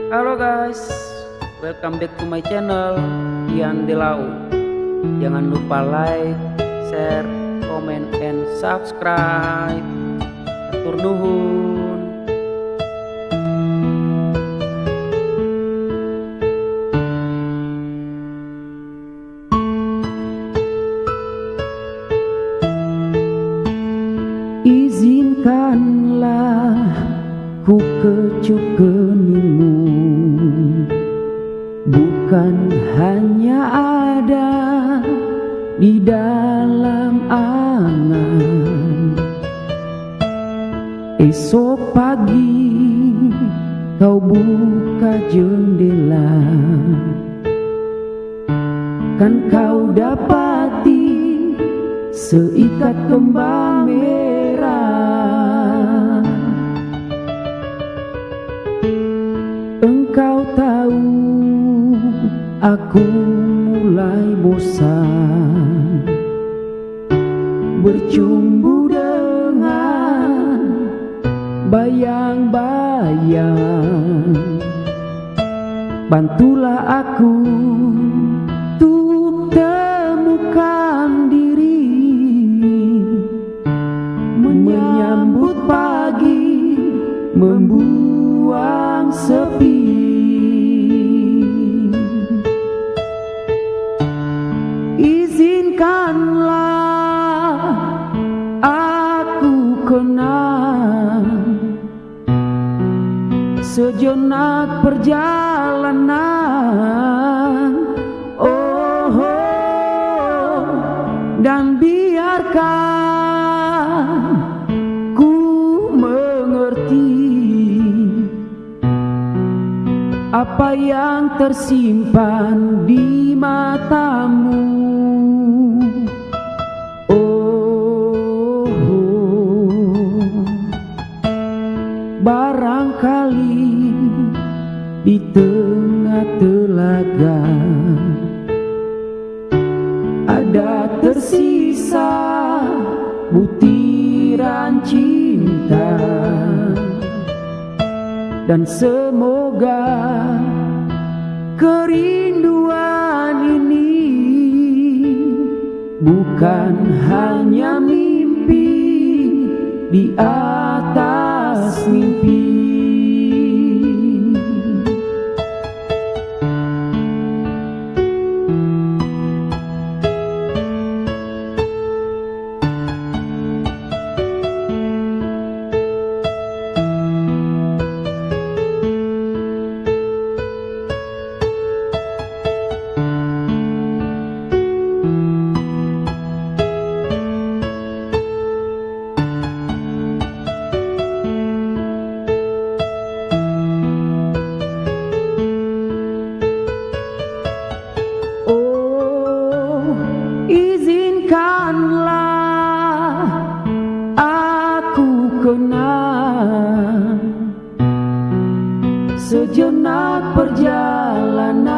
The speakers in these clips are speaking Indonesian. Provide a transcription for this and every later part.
Halo guys, welcome back to my channel Ian Delau. Jangan lupa like, share, comment, and subscribe. Atur nuhun. Izinkanlah ku kecup keningmu, bukan hanya ada di dalam angan. Esok pagi kau buka jendela, kan kau dapati seikat kembang merah. Engkau tahu aku mulai bosan bercumbu dengan bayang-bayang. Bantulah aku untuk temukan diri, menyambut pagi, membuang sepi. Izinkanlah aku kenang sejenak perjalanan, dan biarkan ku mengerti apa yang tersimpan di matamu. Barangkali di tengah telaga ada tersisa butiran cinta, dan semoga kerinduan ini bukan hanya mimpi di atas mimpi. Izinkanlah aku kenang sejenak perjalanan,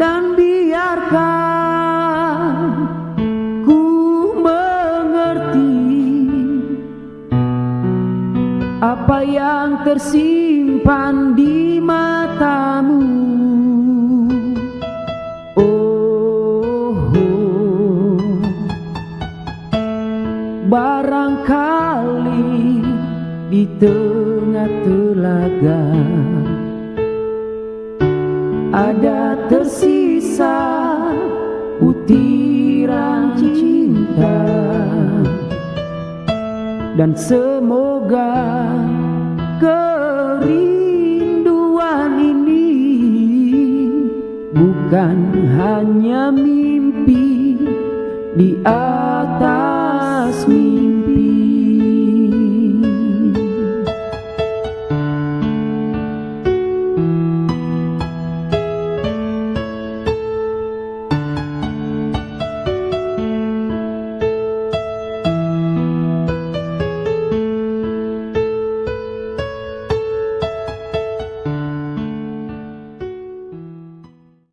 dan biarkan ku mengerti apa yang tersimpan di matamu. Barangkali di tengah telaga ada tersisa butiran cinta, dan semoga kerinduan ini bukan hanya mimpi di